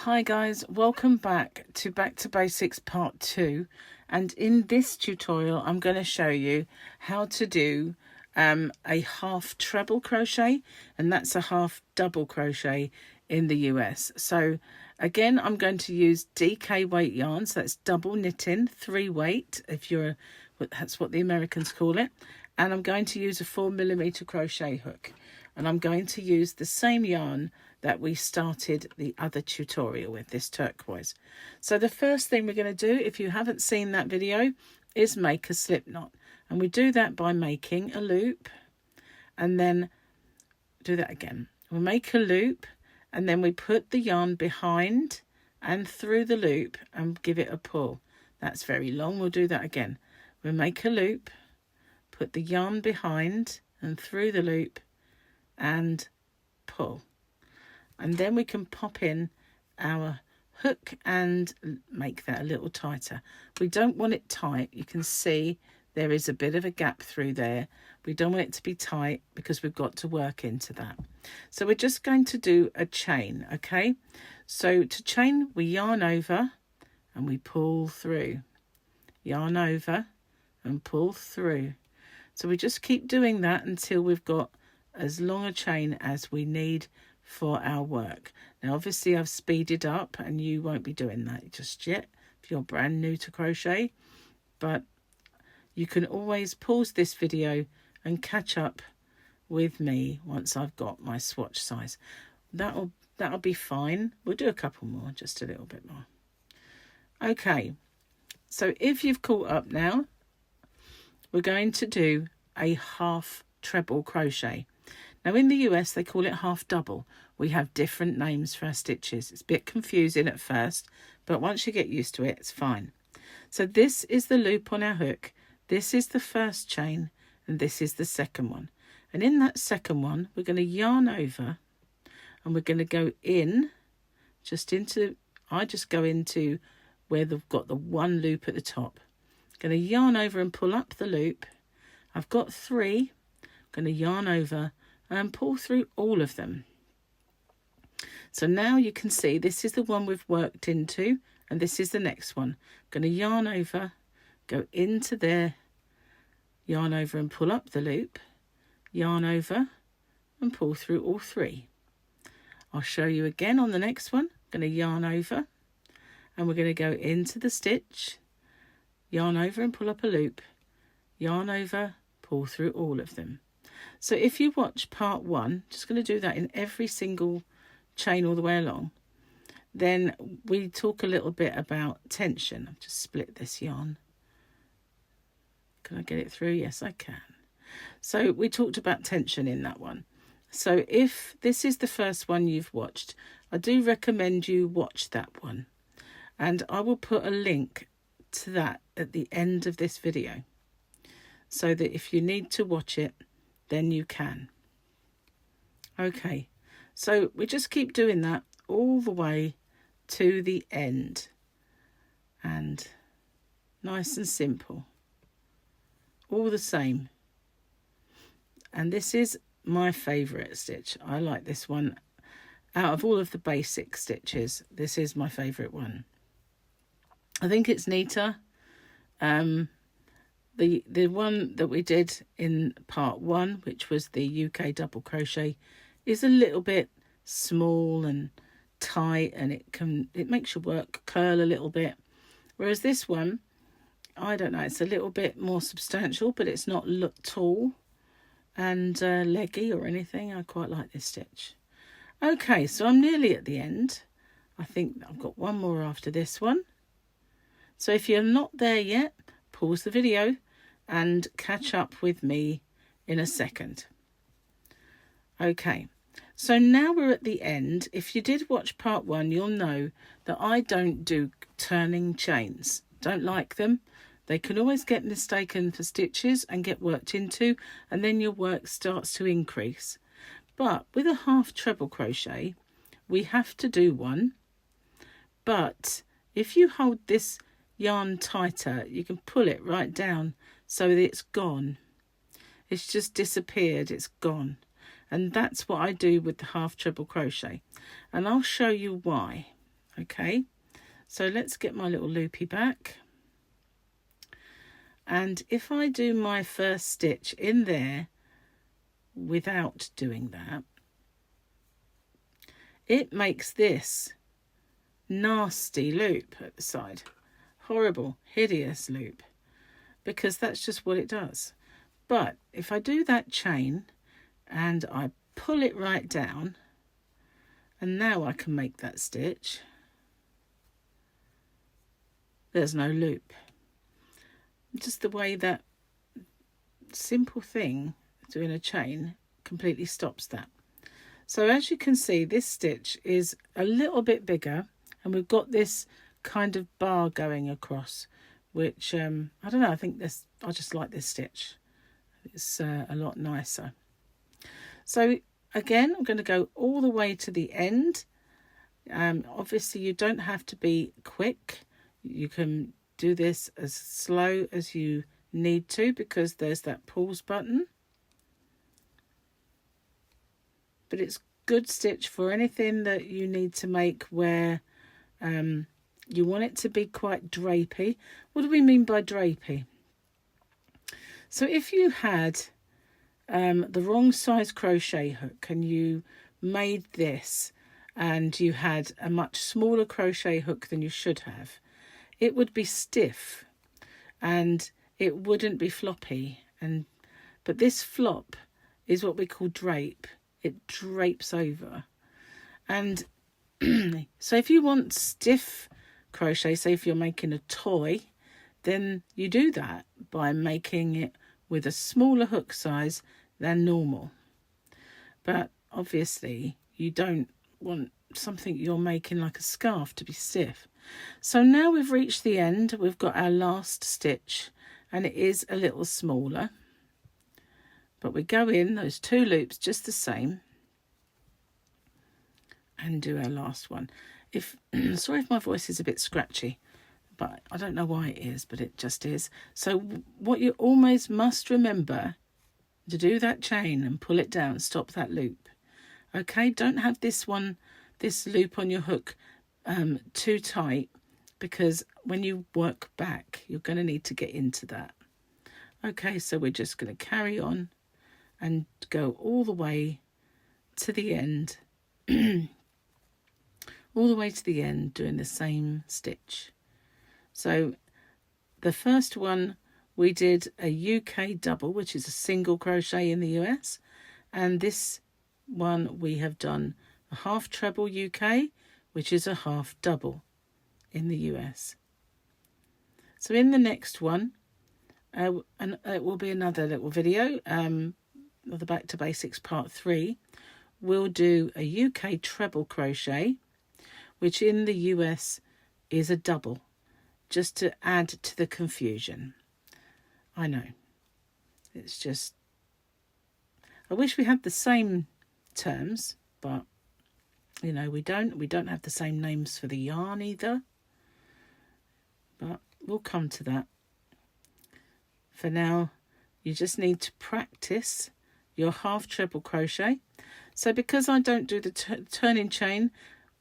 Hi guys, welcome back to Basics Part 2, and in this tutorial I'm going to show you how to do a half treble crochet, and that's a half double crochet in the US. So again, I'm going to use DK weight yarn, so that's double knitting, 3 weight, that's what the Americans call it, and I'm going to use a 4mm crochet hook, and I'm going to use the same yarn that we started the other tutorial with, this turquoise. So the first thing we're going to do, if you haven't seen that video, is make a slip knot. And we do that by making a loop and then do that again. We make a loop and then we put the yarn behind and through the loop and give it a pull. That's very long. We'll do that again. We make a loop, put the yarn behind and through the loop and pull. And then we can pop in our hook and make that a little tighter. We don't want it tight. You can see there is a bit of a gap through there. We don't want it to be tight because we've got to work into that. So we're just going to do a chain, okay? So to chain, we yarn over and we pull through. Yarn over and pull through. So we just keep doing that until we've got as long a chain as we need for our work. Now obviously I've speeded up and you won't be doing that just yet if you're brand new to crochet, but you can always pause this video and catch up with me once I've got my swatch size. That'll be fine. We'll do a couple more, just a little bit more. Okay, so if you've caught up now, we're going to do a half treble crochet. Now in the US they call it half double. We have different names for our stitches. It's a bit confusing at first, but once you get used to it, it's fine. So this is the loop on our hook. This is the first chain and this is the second one. And in that second one, we're going to yarn over and we're going to go in, I just go into where they've got the one loop at the top. Going to yarn over and pull up the loop. I've got 3. I'm going to yarn over and pull through all of them. So now you can see this is the one we've worked into and this is the next one. I'm going to yarn over, go into there, yarn over and pull up the loop, yarn over and pull through all 3. I'll show you again on the next one. I'm going to yarn over and we're going to go into the stitch, yarn over and pull up a loop, yarn over, pull through all of them. So if you watch part 1, just going to do that in every single chain all the way along, then we talk a little bit about tension. I've just split this yarn. Can I get it through? Yes, I can. So we talked about tension in that one. So if this is the first one you've watched, I do recommend you watch that one. And I will put a link to that at the end of this video, so that if you need to watch it, then you can. Okay, so we just keep doing that all the way to the end. And nice and simple. All the same. And this is my favourite stitch. I like this one. Out of all of the basic stitches, this is my favourite one. I think it's neater. The one that we did in part 1, which was the UK double crochet, is a little bit small and tight, and it makes your work curl a little bit. Whereas this one, I don't know, it's a little bit more substantial, but it's not look tall and leggy or anything. I quite like this stitch. Okay, so I'm nearly at the end. I think I've got one more after this one. So if you're not there yet, pause the video and catch up with me in a second. Okay, so now we're at the end. If you did watch part 1, you'll know that I don't do turning chains. Don't like them. They can always get mistaken for stitches and get worked into, and then your work starts to increase. But with a half treble crochet, we have to do one. But if you hold this yarn tighter, you can pull it right down so that it's gone. It's just disappeared, it's gone. And that's what I do with the half treble crochet, and I'll show you why. Okay, so let's get my little loopy back. And if I do my first stitch in there without doing that, it makes this nasty loop at the side. Horrible, hideous loop, because that's just what it does. But if I do that chain and I pull it right down, and now I can make that stitch, there's no loop. Just the way that simple thing, doing a chain, completely stops that. So as you can see, this stitch is a little bit bigger, and we've got this kind of bar going across, which I don't know, I just like this stitch. It's a lot nicer. So again, I'm going to go all the way to the end. Obviously you don't have to be quick. You can do this as slow as you need to, because there's that pause button. But it's good stitch for anything that you need to make where you want it to be quite drapey. What do we mean by drapey? So if you had the wrong size crochet hook and you made this and you had a much smaller crochet hook than you should have, it would be stiff and it wouldn't be floppy. But this flop is what we call drape. It drapes over. And so if you want stiff crochet, say if you're making a toy, then you do that by making it with a smaller hook size than normal. But obviously you don't want something you're making like a scarf to be stiff. So now we've reached the end, we've got our last stitch, and it is a little smaller. But we go in those 2 loops just the same and do our last one. Sorry if my voice is a bit scratchy, but I don't know why it is, but it just is. So what you always must remember, to do that chain and pull it down, stop that loop. Okay, don't have this loop on your hook too tight, because when you work back, you're going to need to get into that. Okay, so we're just going to carry on and go all the way to the end, all the way to the end, doing the same stitch. So the first one we did a UK double, which is a single crochet in the US, and this one we have done a half treble UK, which is a half double in the US. So in the next one, and it will be another little video, the Back to Basics Part 3, we'll do a UK treble crochet, which in the US is a double, just to add to the confusion. I know, it's just, I wish we had the same terms, but you know, we don't have the same names for the yarn either, but we'll come to that. For now, you just need to practice your half treble crochet. So because I don't do the turning chain,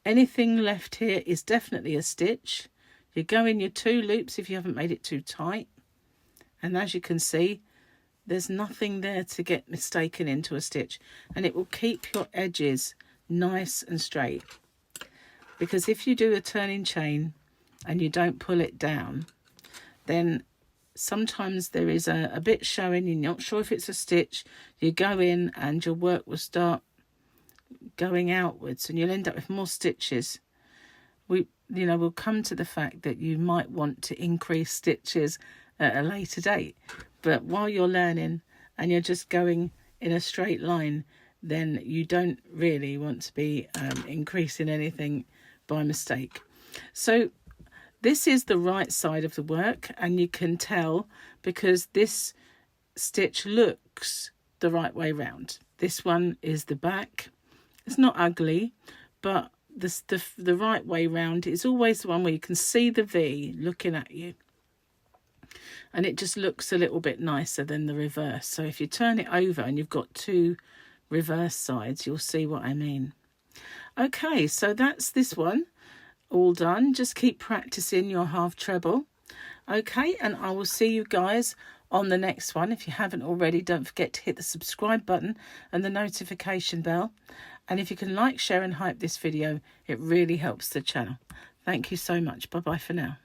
anything left here is definitely a stitch. You go in your 2 loops if you haven't made it too tight, and as you can see, there's nothing there to get mistaken into a stitch, and it will keep your edges nice and straight. Because if you do a turning chain and you don't pull it down, then sometimes there is a bit showing, you're not sure if it's a stitch, you go in and your work will start going outwards and you'll end up with more stitches. We'll come to the fact that you might want to increase stitches at a later date, but while you're learning and you're just going in a straight line, then you don't really want to be increasing anything by mistake. So this is the right side of the work, and you can tell because this stitch looks the right way round. This one is the back. It's not ugly, but the right way round is always the one where you can see the V looking at you, and it just looks a little bit nicer than the reverse. So if you turn it over and you've got 2 reverse sides, you'll see what I mean. Okay, so that's this one. all done. Just keep practicing your half treble. Okay, and I will see you guys on the next one. If you haven't already, don't forget to hit the subscribe button and the notification bell. And if you can like, share and hype this video, it really helps the channel. Thank you so much. Bye bye for now.